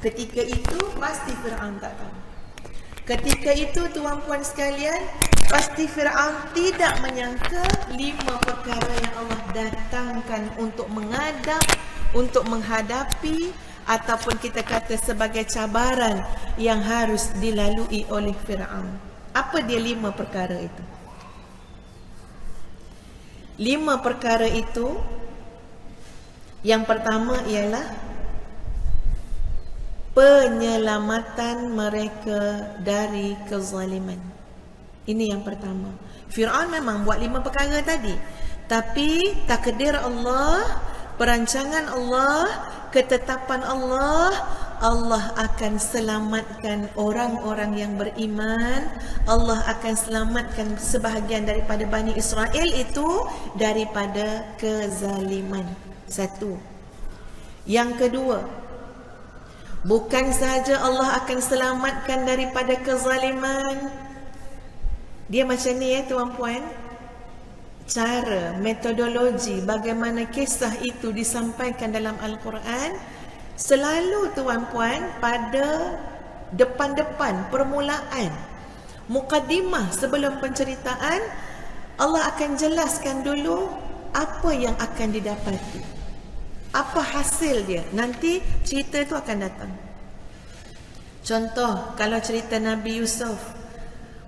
Ketika itu pasti Fir'aun tak tahu. Ketika itu tuan-puan sekalian, pasti Fir'aun tidak menyangka 5 perkara yang Allah datangkan untuk menghadap, untuk menghadapi, ataupun kita kata sebagai cabaran yang harus dilalui oleh Fir'aun. Apa dia 5 perkara itu? 5 perkara itu, yang pertama ialah penyelamatan mereka dari kezaliman. Ini yang pertama. Fir'aun memang buat 5 perkara tadi, tapi takdir Allah, perancangan Allah, ketetapan Allah, Allah akan selamatkan orang-orang yang beriman. Allah akan selamatkan sebahagian daripada Bani Israel itu daripada kezaliman. Satu. Yang kedua, bukan sahaja Allah akan selamatkan daripada kezaliman. Dia macam ni ya tuan-puan. Cara, metodologi bagaimana kisah itu disampaikan dalam Al-Quran, selalu tuan-puan pada depan-depan permulaan, mukaddimah sebelum penceritaan, Allah akan jelaskan dulu apa yang akan didapati, apa hasil dia. Nanti cerita itu akan datang. Contoh, kalau cerita Nabi Yusuf,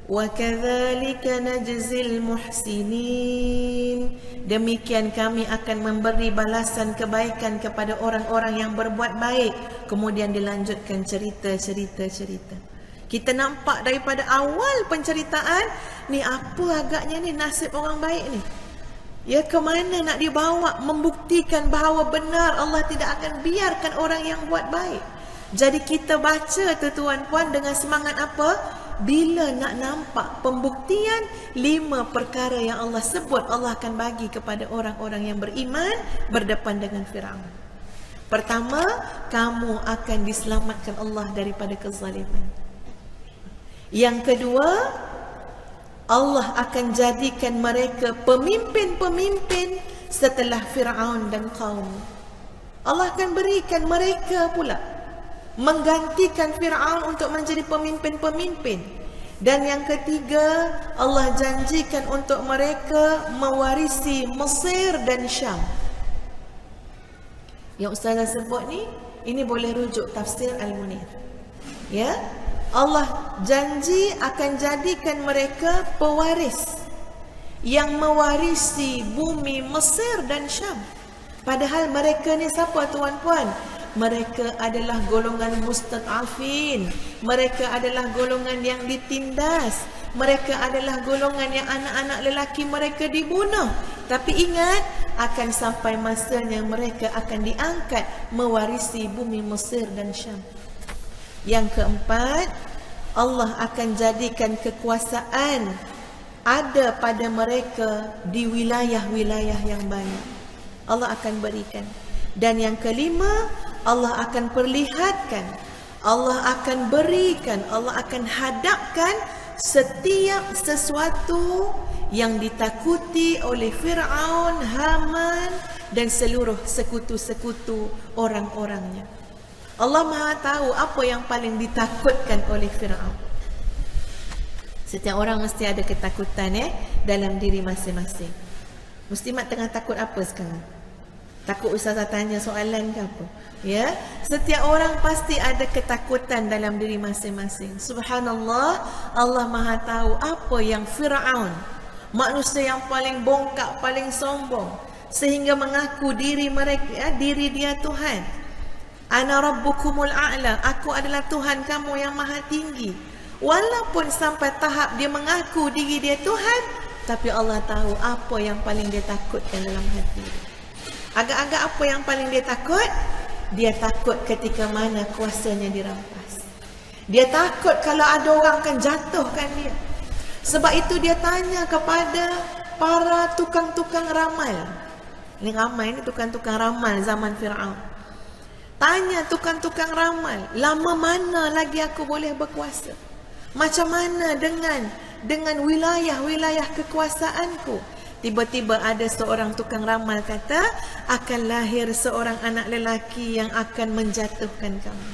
وَكَذَلِكَ نَجْزِي الْمُحْسِنِينَ, demikian kami akan memberi balasan kebaikan kepada orang-orang yang berbuat baik. Kemudian dilanjutkan cerita. Kita nampak daripada awal penceritaan, ni apa agaknya ni nasib orang baik ni, ya, ke mana nak dibawa, membuktikan bahawa benar Allah tidak akan biarkan orang yang buat baik. Jadi kita baca tu tuan-puan dengan semangat apa? Bila nak nampak pembuktian 5 perkara yang Allah sebut Allah akan bagi kepada orang-orang yang beriman berdepan dengan Fir'aun. Pertama, kamu akan diselamatkan Allah daripada kezaliman. Yang kedua, Allah akan jadikan mereka pemimpin-pemimpin setelah Fir'aun dan kaum. Allah akan berikan mereka pula, menggantikan Fir'aun untuk menjadi pemimpin-pemimpin. Dan yang ketiga, Allah janjikan untuk mereka mewarisi Mesir dan Syam. Yang Ustazah sebut ni, ini boleh rujuk tafsir Al-Munir. Ya, Allah janji akan jadikan mereka pewaris yang mewarisi bumi Mesir dan Syam. Padahal mereka ni siapa tuan-puan? Mereka adalah golongan mustad'afin. Mereka adalah golongan yang ditindas. Mereka adalah golongan yang anak-anak lelaki mereka dibunuh. Tapi ingat, akan sampai masanya mereka akan diangkat mewarisi bumi Mesir dan Syam. Yang keempat, Allah akan jadikan kekuasaan ada pada mereka di wilayah-wilayah yang banyak. Allah akan berikan. Dan yang kelima, Allah akan perlihatkan, Allah akan berikan, Allah akan hadapkan setiap sesuatu yang ditakuti oleh Fir'aun, Haman dan seluruh sekutu-sekutu orang-orangnya. Allah Maha tahu apa yang paling ditakutkan oleh Fir'aun. Setiap orang mesti ada ketakutan dalam diri masing-masing. Muslimat tengah takut apa sekarang? Takut Ustazah tanya soalan ke apa? Ya, setiap orang pasti ada ketakutan dalam diri masing-masing. Subhanallah, Allah Maha tahu apa yang Fir'aun, manusia yang paling bongkak, paling sombong, sehingga mengaku diri mereka, diri dia Tuhan. Ana rabbukumul a'la, aku adalah Tuhan kamu yang maha tinggi. Walaupun sampai tahap dia mengaku diri dia Tuhan, tapi Allah tahu apa yang paling dia takutkan dalam hati dia. Agak-agak apa yang paling dia takut? Dia takut ketika mana kuasanya dirampas. Dia takut kalau ada orang akan jatuhkan dia. Sebab itu dia tanya kepada para tukang-tukang ramal. Ini ramai ni tukang-tukang ramal zaman Fir'aun. Tanya tukang-tukang ramal, lama mana lagi aku boleh berkuasa? Macam mana dengan wilayah-wilayah kekuasaanku? Tiba-tiba ada seorang tukang ramal kata, akan lahir seorang anak lelaki yang akan menjatuhkan kamu.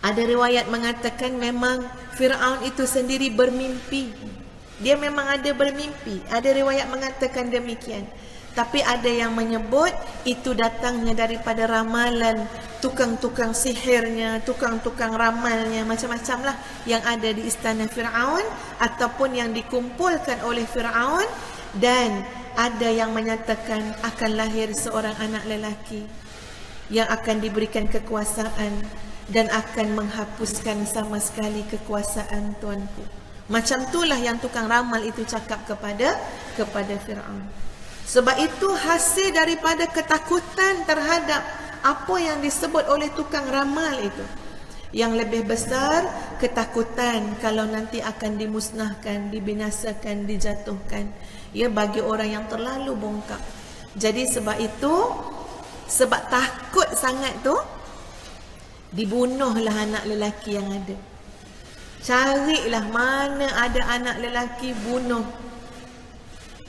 Ada riwayat mengatakan memang Fir'aun itu sendiri bermimpi. Dia memang ada bermimpi. Ada riwayat mengatakan demikian. Tapi ada yang menyebut itu datangnya daripada ramalan tukang-tukang sihirnya, tukang-tukang ramalnya, macam-macam lah yang ada di istana Fir'aun ataupun yang dikumpulkan oleh Fir'aun. Dan ada yang menyatakan akan lahir seorang anak lelaki yang akan diberikan kekuasaan dan akan menghapuskan sama sekali kekuasaan tuanku. Macam itulah yang tukang ramal itu cakap kepada Fir'aun. Sebab itu hasil daripada ketakutan terhadap apa yang disebut oleh tukang ramal itu. Yang lebih besar ketakutan kalau nanti akan dimusnahkan, dibinasakan, dijatuhkan. Ya, bagi orang yang terlalu bongkak. Jadi sebab itu, sebab takut sangat tu, dibunuhlah anak lelaki yang ada. Carilah mana ada anak lelaki, bunuh.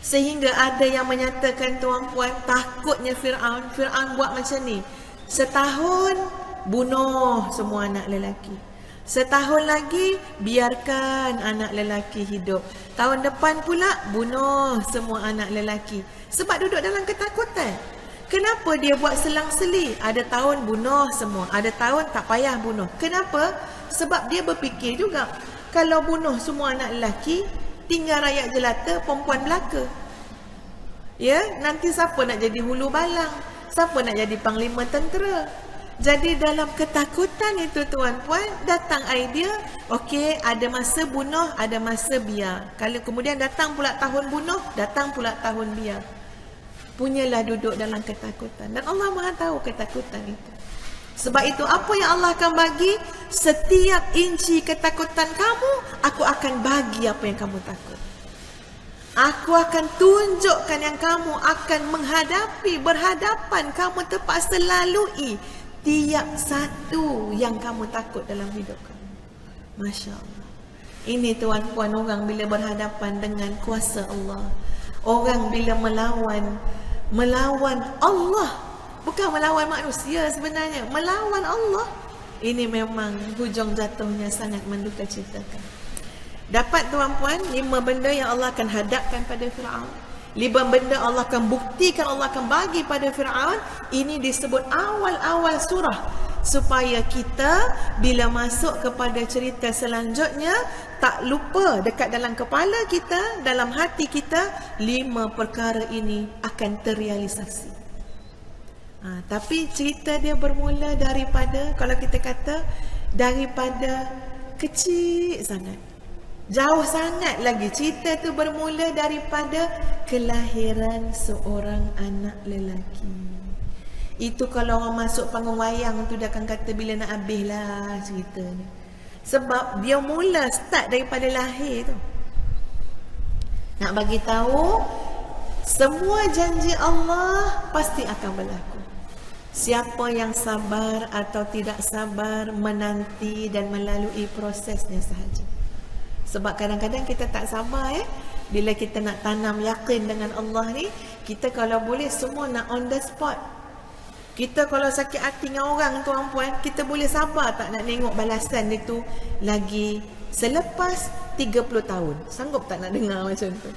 Sehingga ada yang menyatakan, tuan-puan, takutnya Fir'aun. Fir'aun buat macam ni. Setahun bunuh semua anak lelaki. Setahun lagi biarkan anak lelaki hidup. Tahun depan pula bunuh semua anak lelaki. Sebab duduk dalam ketakutan. Kenapa dia buat selang-seli? Ada tahun bunuh semua, ada tahun tak payah bunuh. Kenapa? Sebab dia berfikir juga, kalau bunuh semua anak lelaki, tinggal rakyat jelata, perempuan belaka. Ya, nanti siapa nak jadi hulu balang? Siapa nak jadi panglima tentera? Jadi dalam ketakutan itu, tuan-puan, datang idea, okey, ada masa bunuh, ada masa biar. Kalau kemudian datang pula tahun bunuh, datang pula tahun biar. Punyalah duduk dalam ketakutan. Dan Allah Maha tahu ketakutan itu. Sebab itu apa yang Allah akan bagi, setiap inci ketakutan kamu, aku akan bagi apa yang kamu takut. Aku akan tunjukkan yang kamu akan menghadapi, berhadapan, kamu terpaksa lalui tiap satu yang kamu takut dalam hidup kamu. Masya Allah. Ini tuan-puan, orang bila berhadapan dengan kuasa Allah, orang bila melawan Allah, bukan melawan manusia sebenarnya, melawan Allah, ini memang hujung jatuhnya sangat mendukacitakan. Dapat tuan-puan, 5 benda yang Allah akan hadapkan pada Fir'aun. 5 benda Allah akan buktikan, Allah akan bagi pada Fir'aun. Ini disebut awal-awal surah, supaya kita bila masuk kepada cerita selanjutnya, tak lupa dekat dalam kepala kita, dalam hati kita, 5 perkara ini akan terrealisasi. Tapi cerita dia bermula daripada, kalau kita kata, daripada kecil sangat, jauh sangat lagi. Cerita tu bermula daripada kelahiran seorang anak lelaki. Itu kalau orang masuk panggung wayang tu, dia akan kata bila nak habis lah cerita ni. Sebab dia mula start daripada lahir tu. Nak bagi tahu, semua janji Allah pasti akan berlaku. Siapa yang sabar atau tidak sabar, menanti dan melalui prosesnya sahaja. Sebab kadang-kadang kita tak sabar bila kita nak tanam yakin dengan Allah ni, kita kalau boleh semua nak on the spot. Kita kalau sakit hati dengan orang, tuan-puan, kita boleh sabar tak nak tengok balasan dia tu lagi selepas 30 tahun. Sanggup tak nak dengar macam tu?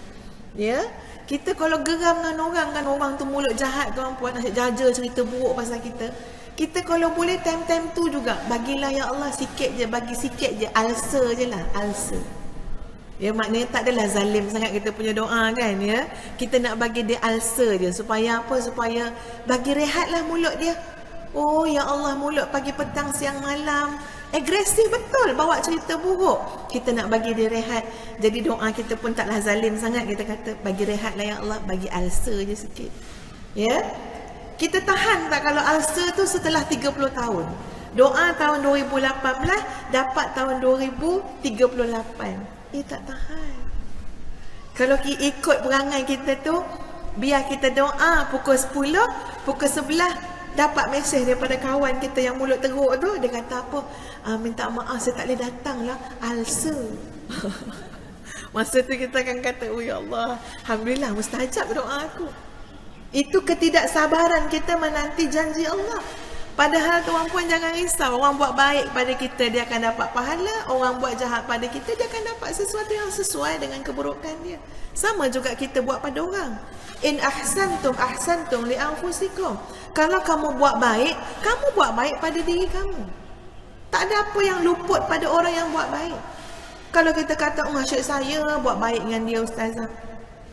Ya? Kita kalau geram dengan orang, kan orang tu mulut jahat, tuan-puan, asyik jaja cerita buruk pasal kita. Kita kalau boleh time-time tu juga, bagilah ya Allah sikit je, bagi sikit je, ulcer je lah, ulcer. Ya, maknanya tak adalah zalim sangat kita punya doa, kan, ya. Kita nak bagi dia ulcer je, supaya apa? Supaya bagi rehatlah mulut dia. Oh ya Allah, mulut pagi petang siang malam agresif betul, bawa cerita buruk. Kita nak bagi dia rehat. Jadi doa kita pun taklah zalim sangat. Kita kata bagi rehatlah ya Allah, bagi ulcer je sikit. Ya. Kita tahan tak kalau ulcer tu setelah 30 tahun? Doa tahun 2018 dapat tahun 2038. Tak tahan. Kalau ikut perangai kita tu, biar kita doa pukul 10, pukul 11 dapat mesej daripada kawan kita yang mulut teruk tu, dia kata apa? Minta maaf saya tak boleh datang lah, ulcer. Masa tu kita akan kata, oh ya Allah, alhamdulillah mustajab doa aku. Itu ketidaksabaran kita menanti janji Allah. Padahal tuan-puan jangan risau, orang buat baik pada kita dia akan dapat pahala, orang buat jahat pada kita dia akan dapat sesuatu yang sesuai dengan keburukan dia. Sama juga kita buat pada orang. In ahsantum li anfusikum. Kalau kamu buat baik pada diri kamu. Tak ada apa yang luput pada orang yang buat baik. Kalau kita kata, maksud saya buat baik dengan dia ustazah,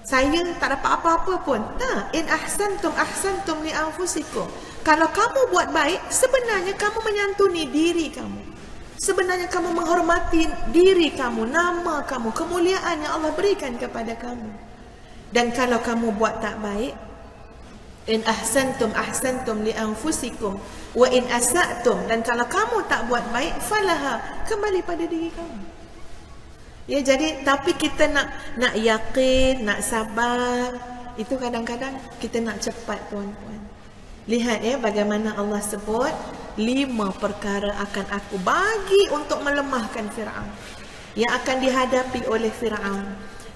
saya tak dapat apa-apa pun. Tak. In ahsantum li anfusikum. Kalau kamu buat baik, sebenarnya kamu menyantuni diri kamu. Sebenarnya kamu menghormati diri kamu, nama kamu, kemuliaan yang Allah berikan kepada kamu. Dan kalau kamu buat tak baik, in ahsantum li anfusikum wa in asa'tum, dan kalau kamu tak buat baik, falaha, kembali pada diri kamu. Ya, jadi tapi kita nak yakin, nak sabar, itu kadang-kadang kita nak cepat tuan-puan. Lihat ya bagaimana Allah sebut 5 perkara akan aku bagi untuk melemahkan Fir'aun, yang akan dihadapi oleh Fir'aun.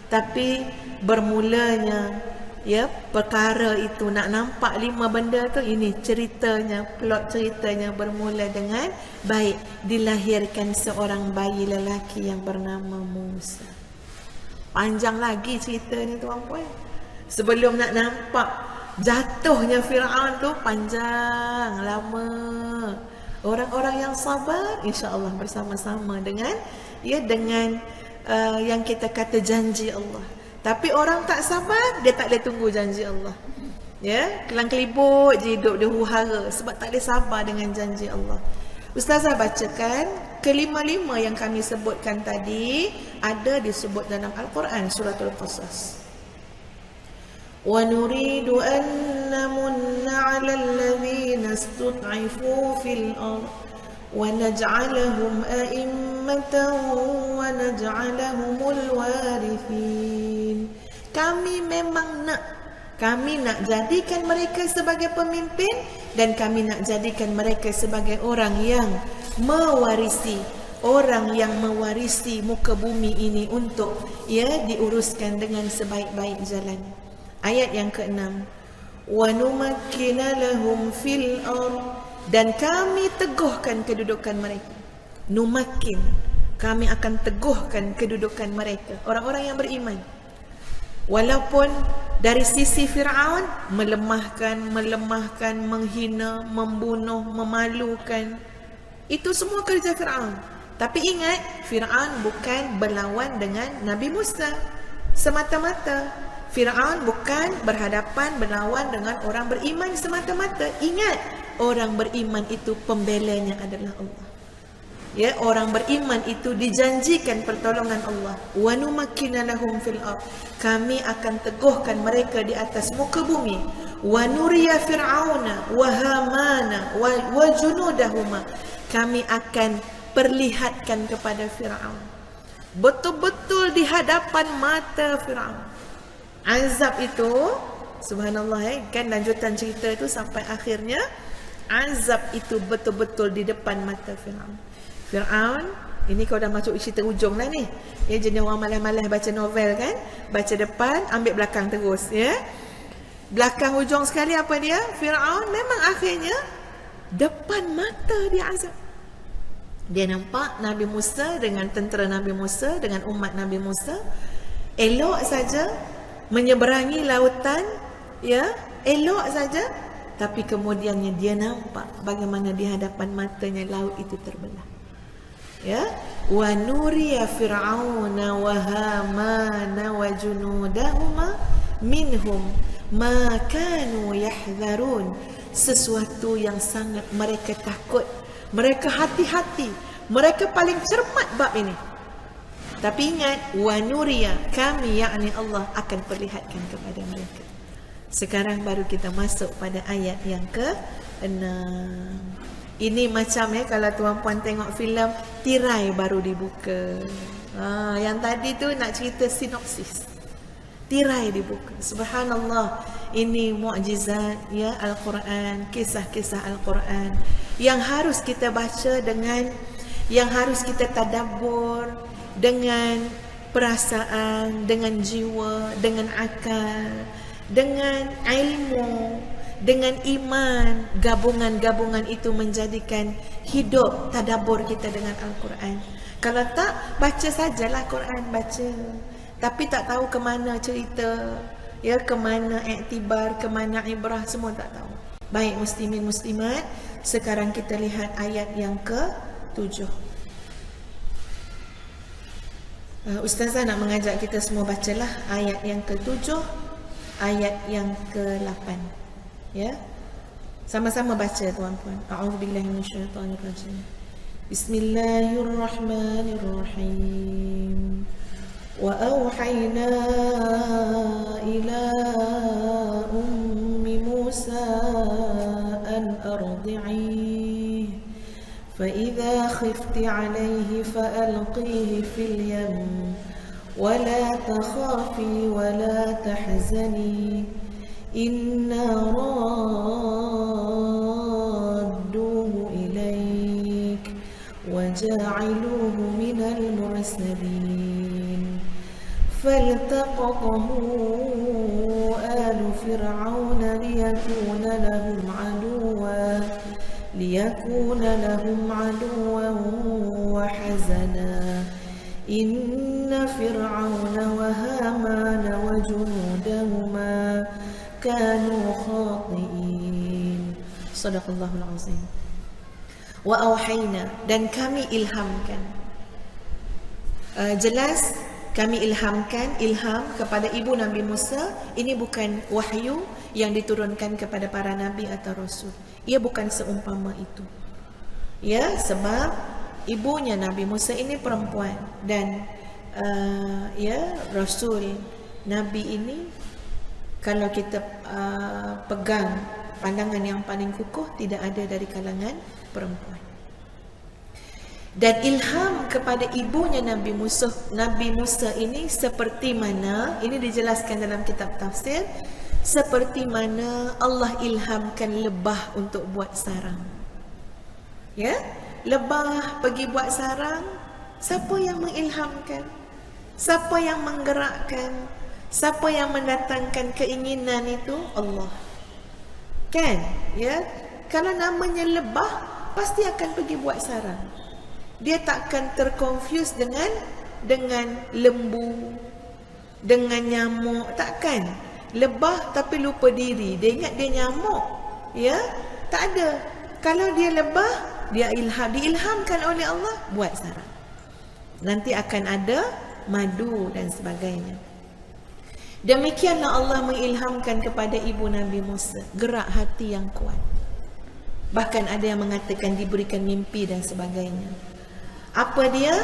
Tapi bermulanya ya perkara itu, nak nampak 5 benda tu, ini ceritanya, plot ceritanya bermula dengan baik, dilahirkan seorang bayi lelaki yang bernama Musa. Panjang lagi cerita ni tuan-puan. Sebelum nak nampak jatuhnya Fir'aun tu panjang, lama. Orang-orang yang sabar insya-Allah bersama-sama dengan yang kita kata janji Allah. Tapi orang tak sabar, dia tak boleh tunggu janji Allah. Ya, kelang-kelibut je hidup dia, huru-hara sebab tak boleh sabar dengan janji Allah. Ustazah bacakan kelima-lima yang kami sebutkan tadi, ada disebut dalam Al-Quran, suratul Qasas. وَنُرِيدُ أَن نَّمُنَّ عَلَى الَّذِينَ اسْتُضْعِفُوا فِي الْأَرْضِ وَنَجْعَلَهُمْ أَئِمَّةً وَنَجْعَلَهُمُ الْوَارِثِينَ. Kami nak jadikan mereka sebagai pemimpin, dan kami nak jadikan mereka sebagai orang yang mewarisi, orang yang mewarisi muka bumi ini untuk diuruskan dengan sebaik-baik jalan. Ayat yang ke-6, وَنُمَكِّنَ لَهُمْ فِي الْأَرْضِ, dan kami teguhkan kedudukan mereka. Numakin, kami akan teguhkan kedudukan mereka, orang-orang yang beriman. Walaupun dari sisi Fir'aun melemahkan, menghina, membunuh, memalukan, itu semua kerja Fir'aun. Tapi ingat, Fir'aun bukan berlawan dengan Nabi Musa semata-mata. Fir'aun bukan berlawan dengan orang beriman semata-mata. Ingat, orang beriman itu pembelanya adalah Allah. Ya, orang beriman itu dijanjikan pertolongan Allah. Wa numakkina lahum fil ard, kami akan teguhkan mereka di atas muka bumi. Wa nuriya fir'auna wa hamana wa junudahuma, kami akan perlihatkan kepada Fir'aun, betul-betul di hadapan mata Fir'aun. Azab itu, subhanallah kan lanjutan cerita itu sampai akhirnya, azab itu betul-betul di depan mata Fir'aun. Fir'aun, ini kau dah masuk cerita ujung lah ni. Ya, jenis orang malas-malas baca novel kan, baca depan, ambil belakang terus ya. Belakang ujung sekali apa dia? Fir'aun memang akhirnya depan mata dia azab. Dia nampak Nabi Musa dengan tentera Nabi Musa, dengan umat Nabi Musa, elok saja menyeberangi lautan, ya, elok saja. Tapi kemudiannya dia nampak bagaimana di hadapan matanya laut itu terbelah. Ya, wa nuriya fir'auna wa hamana wa junudahuma minhum ma kanu yahdharun, sesuatu yang sangat mereka takut, mereka hati-hati, mereka paling cermat bab ini. Tapi ingat, wa nuriya, kami yakni Allah akan perlihatkan kepada mereka. Sekarang baru kita masuk pada ayat yang ke-6. Ini macam kalau tuan-puan tengok filem, tirai baru dibuka. Yang tadi tu nak cerita sinopsis, tirai dibuka. Subhanallah, ini mukjizat ya Al-Quran, kisah-kisah Al-Quran yang harus kita baca dengan, yang harus kita tadabbur dengan perasaan, dengan jiwa, dengan akal, dengan ilmu, dengan iman, gabungan-gabungan itu menjadikan hidup tadabbur kita dengan Al-Quran. Kalau tak, baca sajalah Quran, baca, tapi tak tahu ke mana cerita, ya, ke mana iktibar, ke mana ibrah, semua tak tahu. Baik muslimin muslimat, sekarang kita lihat ayat yang ke-7. Ustazah nak mengajak kita semua bacalah ayat yang ke-7, ayat yang ke-8. Ya. Sama-sama baca tuan-puan. A'udzubillahi minasyaitonirrajim. Bismillahirrahmanirrahim. Wa auhayna ila ummi Musa an ardi'ih فإذا خفت عليه فألقيه في اليم ولا تخافي ولا تحزني إنا رادوه إليك وجاعلوه من المرسلين فالتقطه آل فرعون ليكون لهم عدوا وحزنا إن فرعون وهامان وجنودهما كانوا خاطئين. صدق الله العظيم. وأوحينا, dan kami ilhamkan. Jelas kami ilhamkan, ilham kepada ibu Nabi Musa. Ini bukan wahyu yang diturunkan kepada para nabi atau rasul. Ia bukan seumpama itu. Ya, sebab ibunya Nabi Musa ini perempuan, dan ya, rasul nabi ini, kalau kita pegang pandangan yang paling kukuh, tidak ada dari kalangan perempuan. Dan ilham kepada ibunya Nabi Musa ini seperti mana, ini dijelaskan dalam kitab tafsir, seperti mana Allah ilhamkan lebah untuk buat sarang. Ya, lebah pergi buat sarang, siapa yang mengilhamkan? Siapa yang menggerakkan? Siapa yang mendatangkan keinginan itu? Allah. Kan? Ya, kalau namanya lebah, pasti akan pergi buat sarang. Dia takkan terkonfuse dengan lembu, dengan nyamuk, takkan. Lebah tapi lupa diri, dia ingat dia nyamuk. Ya, tak ada. Kalau dia lebah, dia diilhamkan oleh Allah buat sarang. Nanti akan ada madu dan sebagainya. Demikianlah Allah mengilhamkan kepada ibu Nabi Musa gerak hati yang kuat. Bahkan ada yang mengatakan diberikan mimpi dan sebagainya. Apa dia?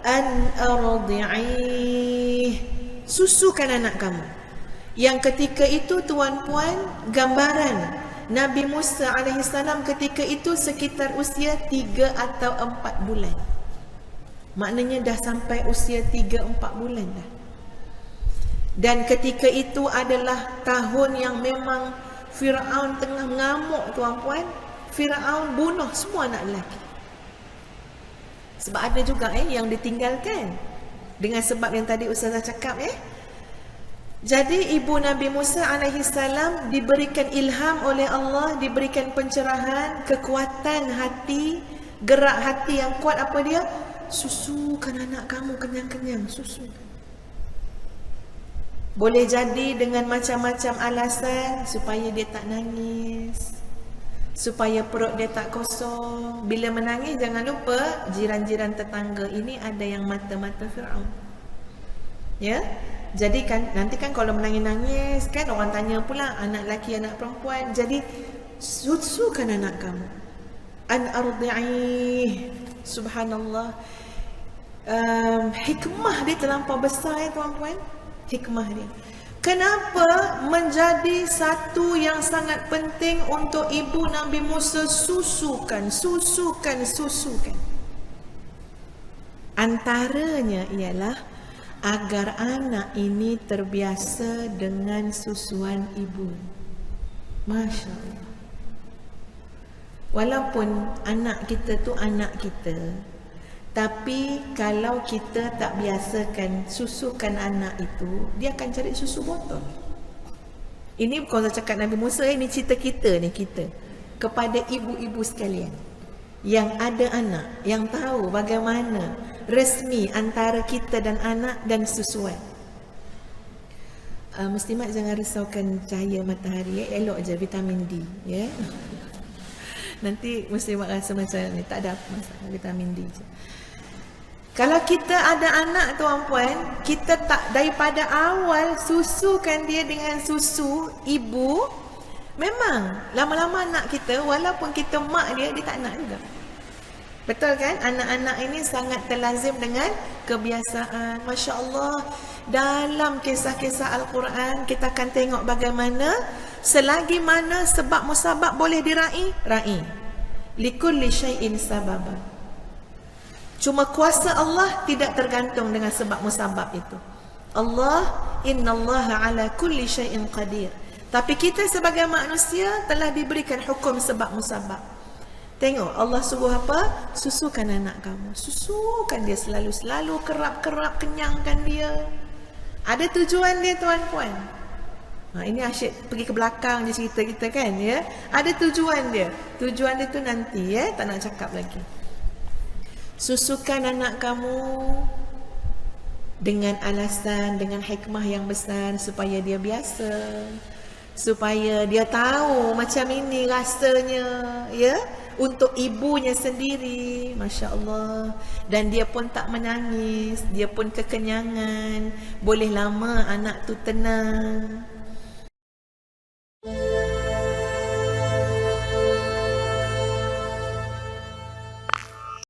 An ardi'ih, susukan anak kamu. Yang ketika itu tuan-puan, gambaran Nabi Musa alaihissalam ketika itu sekitar usia 3 atau 4 bulan. Maknanya dah sampai usia 3-4 bulan dah. Dan ketika itu adalah tahun yang memang Fir'aun tengah mengamuk tuan-puan. Fir'aun bunuh semua anak lelaki. Sebab ada juga yang ditinggalkan, dengan sebab yang tadi Ustazah cakap. Jadi ibu Nabi Musa alaihissalam diberikan ilham oleh Allah, diberikan pencerahan, kekuatan hati, gerak hati yang kuat. Apa dia? Susukan anak kamu kenyang-kenyang, susukan. Boleh jadi dengan macam-macam alasan, supaya dia tak nangis, supaya perut dia tak kosong. Bila menangis, jangan lupa jiran-jiran tetangga ini ada yang mata-mata Fir'aun. Ya, jadi kan nanti kan kalau menangis-nangis kan orang tanya pula anak lelaki anak perempuan. Jadi susukan anak kamu. An ardi'ih. Subhanallah. Hikmah dia terlampau besar tuan-puan. Hikmah dia. Kenapa menjadi satu yang sangat penting untuk ibu Nabi Musa susukan. Antaranya ialah agar anak ini terbiasa dengan susuan ibu. Masya Allah. Walaupun anak kita tu anak kita, tapi kalau kita tak biasakan susukan anak itu, dia akan cari susu botol. Ini bukan saya cakap Nabi Musa, ini cerita kita ni, kita kepada ibu-ibu sekalian yang ada anak, yang tahu bagaimana resmi antara kita dan anak dan susuan. Muslimat jangan risaukan cahaya matahari, elok je vitamin D, ya. Nanti muslimat rasa macam ni, tak ada masalah, vitamin D je. Kalau kita ada anak tuan-puan, kita tak daripada awal susukan dia dengan susu ibu, memang lama-lama anak kita, walaupun kita mak dia, dia tak nak juga. Betul kan? Anak-anak ini sangat terlazim dengan kebiasaan. Masya Allah, dalam kisah-kisah Al-Quran kita akan tengok bagaimana selagi mana sebab musabab boleh diraih, raih. Likulli syai'in sababa. Cuma kuasa Allah tidak tergantung dengan sebab musabab itu. Allah, innallaha ala kulli syai'in qadir. Tapi kita sebagai manusia telah diberikan hukum sebab musabab. Tengok Allah suruh apa? Susukan anak kamu. Susukan dia selalu-selalu, kerap-kerap kenyangkan dia. Ada tujuan dia tuan-puan. Ini asyik pergi ke belakang je cerita kita kan, ya. Ada tujuan dia. Tujuan dia tu nanti, ya, tak nak cakap lagi. Susukan anak kamu dengan alasan, dengan hikmah yang besar supaya dia biasa, supaya dia tahu macam ini rasanya, ya, untuk ibunya sendiri. Masya Allah. Dan dia pun tak menangis, dia pun kekenyangan. Boleh lama anak tu tenang.